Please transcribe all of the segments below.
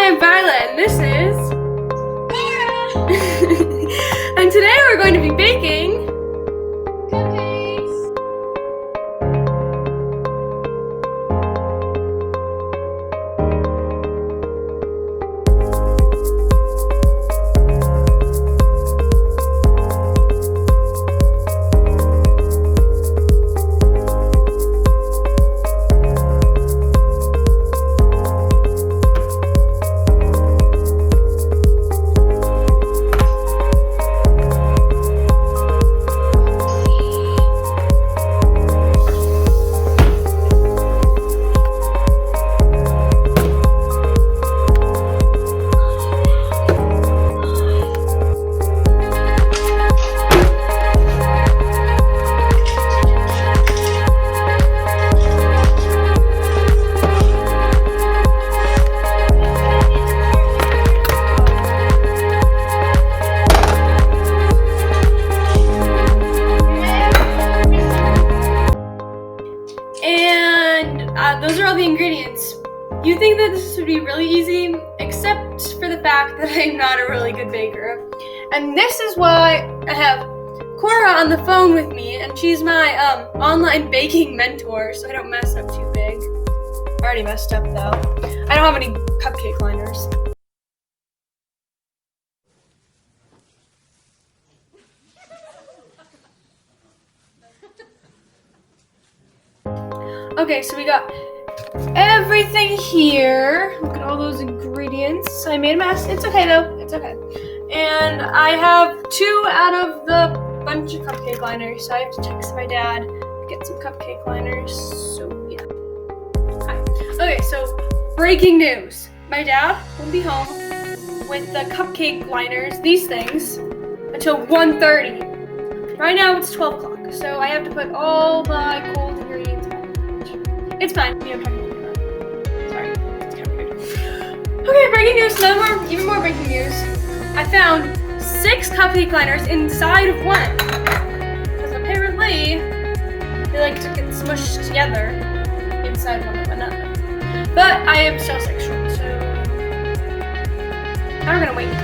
I'm Violet, and this is Sarah! and today we're going to be baking Cupcakes! Those are all the ingredients. You think that this would be really easy, except for the fact that I'm not a really good baker. And this is why I have Cora on the phone with me, and she's my online baking mentor, so I don't mess up too big. I already messed up though. I don't have any cupcake liners. Okay, so we got everything here. Look at all those ingredients. I made a mess. It's okay though. It's okay. And I have 2 out of the bunch of cupcake liners, so I have to text my dad to get some cupcake liners. So yeah. Hi. Okay, so breaking news. My dad will be home with the cupcake liners, these things, until 1:30. Right now it's 12 o'clock, so I have to put all my cold ingredients back. It's fine. I'm talking about it. Sorry. It's kind of weird. Okay, breaking news. Even more breaking news. I found 6 cupcake liners inside of one. Because apparently, they like to get smushed together inside one of another. But I am still sexual, so I'm gonna wait.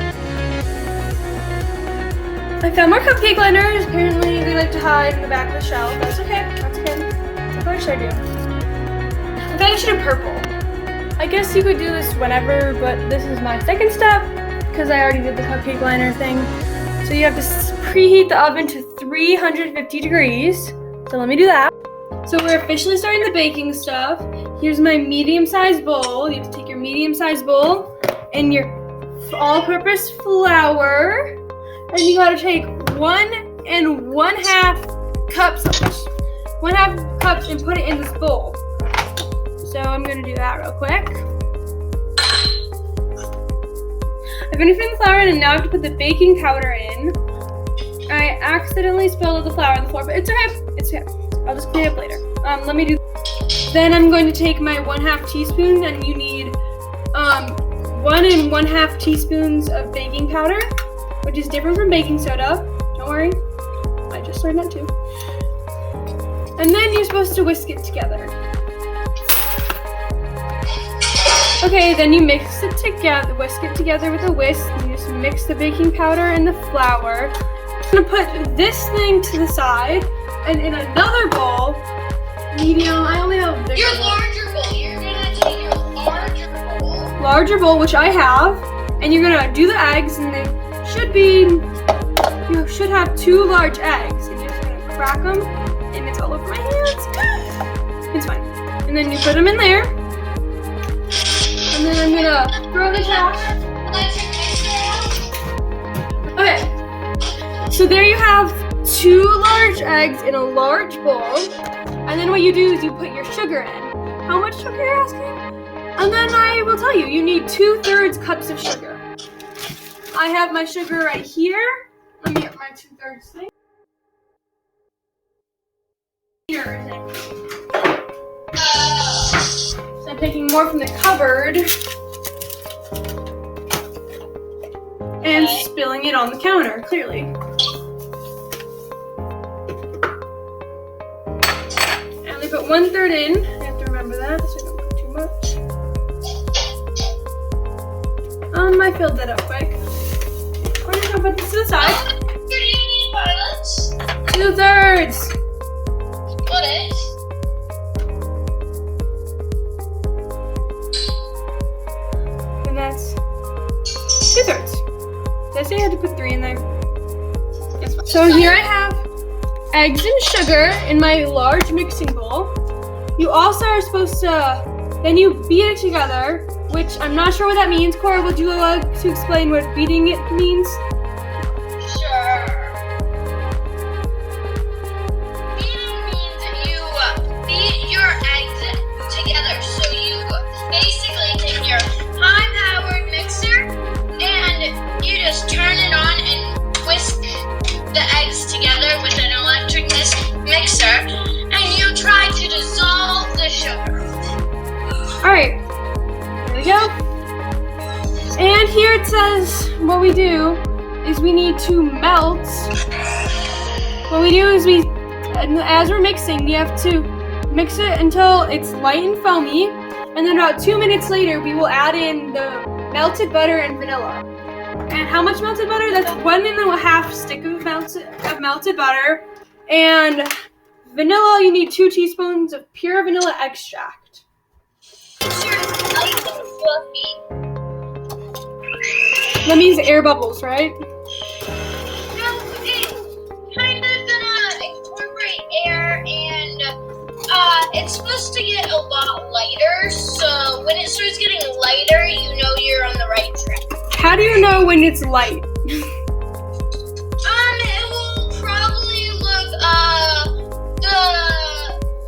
I found more cupcake liners. Apparently, they like to hide in the back of the shelf. That's okay. That's okay. What should I do? I think I should do purple. I guess you could do this whenever, but this is my second step because I already did the cupcake liner thing. So you have to preheat the oven to 350 degrees. So let me do that. So we're officially starting the baking stuff. Here's my medium-sized bowl. You have to take your medium-sized bowl and your all-purpose flour, and you gotta take 1 1/2 cups and put it in this bowl. So I'm gonna do that real quick. I finished putting the flour in, and now I have to put the baking powder in. I accidentally spilled the flour on the floor, but it's okay. It's okay. I'll just clean it up later. Let me do. Then I'm going to take my 1/2 teaspoon, and you need 1 1/2 teaspoons of baking powder, which is different from baking soda. Don't worry, I just learned that too. And then you're supposed to whisk it together. Okay, then you mix it together, whisk it together with a whisk. You just mix the baking powder and the flour. I'm gonna put this thing to the side, and in another bowl, medium, I only have bigger. Your larger bowl. You're gonna take your larger bowl. Larger bowl, which I have, and you're gonna do the eggs, and they should be, you should have 2 large eggs, and you're just gonna crack them, and it's all over my hands. It's fine. And then you put them in there. And then I'm gonna throw the trash. Okay, so there you have 2 large eggs in a large bowl. And then what you do is you put your sugar in. How much sugar you're asking? And then I will tell you, you need 2/3 cups of sugar. I have my sugar right here. Let me get my 2/3 thing. Here, I think. So I'm taking more from the cupboard and spilling it on the counter, clearly. I only put 1/3 in. I have to remember that so I don't put too much. I filled that up quick. We're just gonna put this to the side. Do you need violets? 2/3. Split it. And that's 2/3. Did I say I had to put 3 in there? Yes. So here I have eggs and sugar in my large mixing bowl. You also are supposed to, then you beat it together, which I'm not sure what that means. Cora, would you like to explain what beating it means? Sure. Beating means you beat your eggs together. So you basically take your high-powered mixer and you just turn it on and whisk the eggs together with an electric mixer, and you try to dissolve the sugar. Alright, here we go. And here it says what we do is we need to melt. What we do is as we're mixing, you have to mix it until it's light and foamy, and then about 2 minutes later we will add in the melted butter and vanilla. And how much melted butter? That's 1.5 stick of melted butter. And vanilla, you need 2 teaspoons of pure vanilla extract. It's nice and fluffy. That means air bubbles, right? No, it's kind of gonna incorporate air, and it's supposed to get a lot lighter. So when it starts getting lighter, you know you're on the right track. How do you know when it's light? It will probably look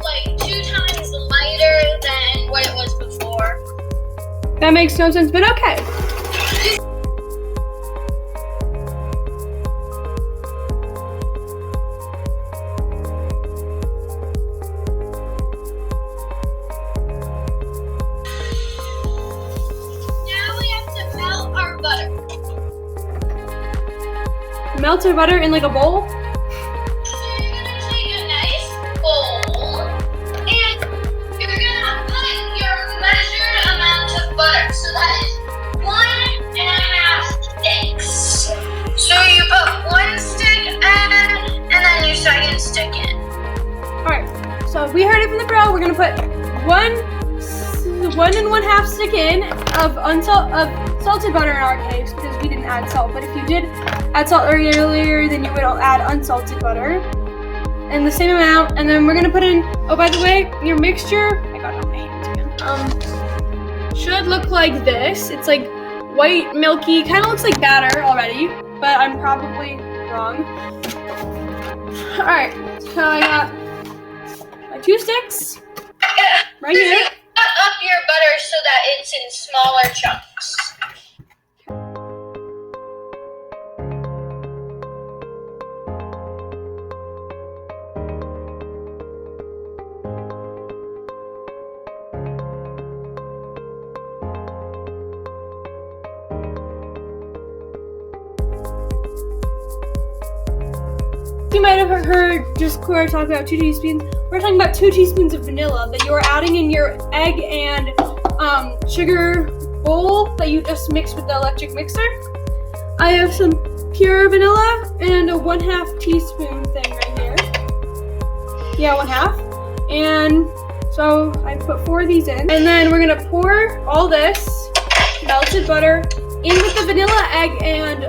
like 2 times lighter than what it was before. That makes no sense, but okay. Now we have to melt our butter. Melt our butter in like a bowl. So you're gonna take a nice bowl and you're gonna put your measured amount of butter. So that is 1.5 sticks. So you put 1 stick in and then your second stick in. Alright, so we heard it from the pro. We're gonna put 1.5 stick in of salted butter in our case, because we didn't add salt. But if you did add salt earlier, then you would add unsalted butter. And the same amount. And then we're gonna put in, oh, by the way, your mixture, I got it on my hands again, should look like this. It's like white, milky, kind of looks like batter already, but I'm probably wrong. Alright, so I got my 2 sticks right here. Cut up your butter so that it's in smaller chunks. You might have heard just Cora talk about 2 teaspoons. We're talking about 2 teaspoons of vanilla that you're adding in your egg and sugar bowl that you just mixed with the electric mixer. I have some pure vanilla and a 1/2 teaspoon thing right here. Yeah, 1/2. And so I put 4 of these in. And then we're gonna pour all this melted butter in with the vanilla, egg, and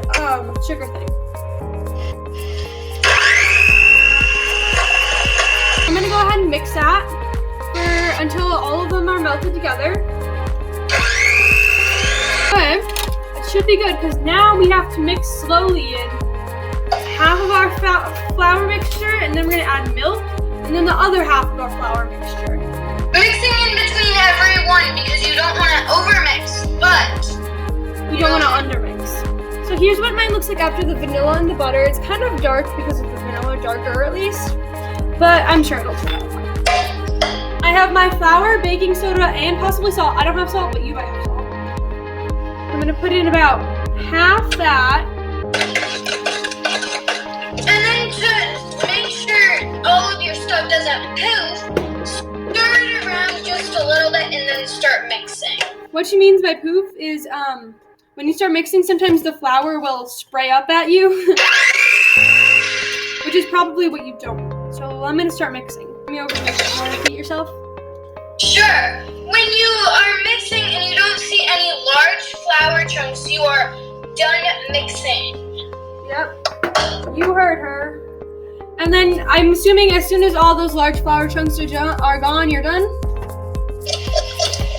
sugar thing. I'm gonna go ahead and mix that until all of them are melted together. Okay, it should be good because now we have to mix slowly in half of our flour mixture, and then we're gonna add milk, and then the other half of our flour mixture. Mixing in between every one because you don't want to overmix, but You don't want to undermix. So here's what mine looks like after the vanilla and the butter. It's kind of dark because of the vanilla, darker at least, but I'm sure it'll turn out fine. I have my flour, baking soda, and possibly salt. I don't have salt, but you might have salt. I'm gonna put in about half that. And then to make sure all of your stuff doesn't poof, stir it around just a little bit and then start mixing. What she means by poof is when you start mixing, sometimes the flour will spray up at you, which is probably what you don't want. So I'm gonna start mixing. Let me want to repeat yourself? Sure. When you are mixing and you don't see any large flour chunks, you are done mixing. Yep. You heard her. And then I'm assuming as soon as all those large flour chunks are gone, you're done?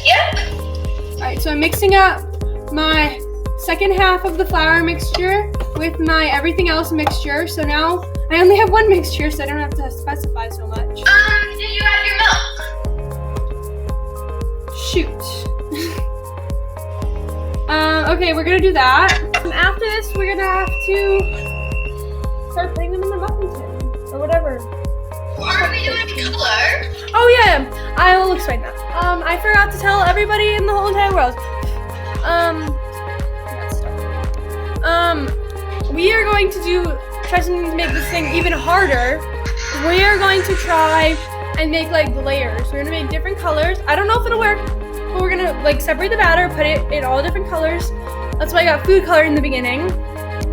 Yep. Alright, so I'm mixing up my second half of the flour mixture with my everything else mixture. So now I only have one mixture, so I don't have to specify so much. Did you add your milk? Shoot. Okay, we're gonna do that. After this, we're gonna have to start putting them in the muffin tin, or whatever. Are we doing color? Oh yeah, I will explain that. I forgot to tell everybody in the whole entire world. We are going to try something to make this thing even harder. We are going to try and make like layers. We're gonna make different colors. I don't know if it'll work, but we're gonna like separate the batter, put it in all different colors. That's why I got food color in the beginning.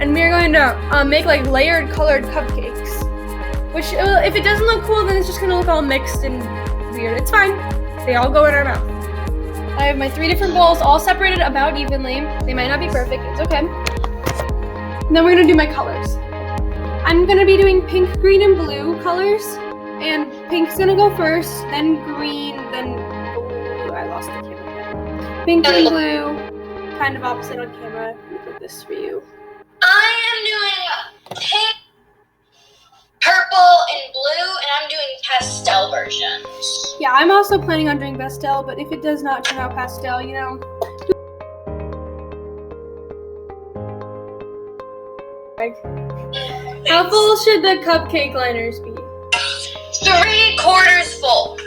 And we're going to make like layered colored cupcakes. Which, if it doesn't look cool, then it's just gonna look all mixed and weird. It's fine. They all go in our mouth. I have my 3 different bowls all separated about evenly. They might not be perfect, it's okay. And then we're gonna do my colors. I'm gonna be doing pink, green, and blue colors. And pink's gonna go first, then green, then blue. I lost the camera. Pink and blue, kind of opposite on camera. Let me put this for you. I am doing pink, purple, and blue, and I'm doing pastel versions. Yeah, I'm also planning on doing pastel, but if it does not turn out pastel, you know. How full should the cupcake liners be? 3/4 full.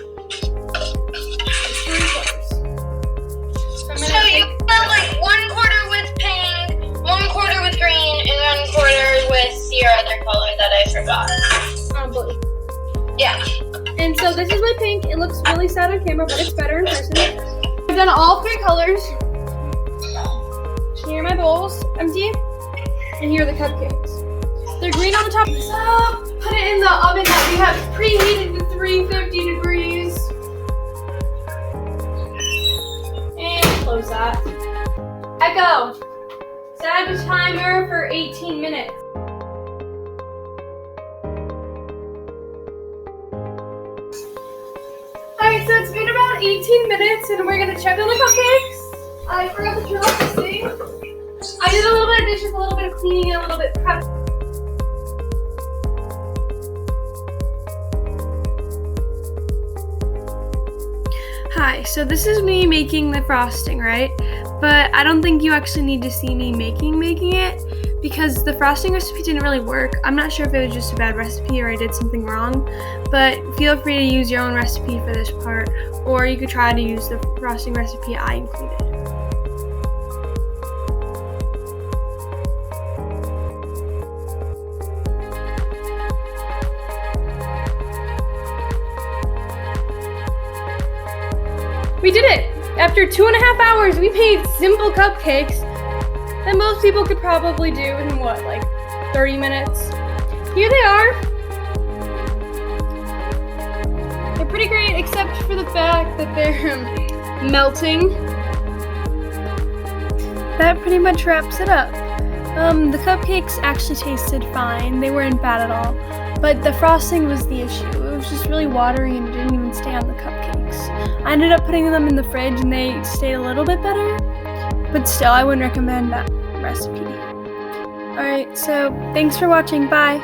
So you have like 1/4 with pink, 1/4 with green, and 1/4 with your other color that I forgot. Blue. Yeah. And so this is my pink. It looks really sad on camera, but it's better in person. I've done all 3 colors. Here are my bowls, empty. And here are the cupcakes. They're green on the top. So put it in the oven that we have preheated to 350 degrees. And close that. Echo. Set a timer for 18 minutes. Alright, so it's been about 18 minutes and we're gonna check on the cupcakes. I forgot to turn off this thing. I did a little bit of dishes, a little bit of cleaning, and a little bit of prep. Hi, so this is me making the frosting, right? But I don't think you actually need to see me making it because the frosting recipe didn't really work. I'm not sure if it was just a bad recipe or I did something wrong, but feel free to use your own recipe for this part, or you could try to use the frosting recipe I included. We did it! After 2.5 hours, we made simple cupcakes that most people could probably do in what, like 30 minutes? Here they are. They're pretty great, except for the fact that they're melting. That pretty much wraps it up. The cupcakes actually tasted fine. They weren't bad at all. But the frosting was the issue. It was just really watery and it didn't even stay on the cupcakes. I ended up putting them in the fridge and they stayed a little bit better. But still, I wouldn't recommend that recipe. Alright, so thanks for watching. Bye.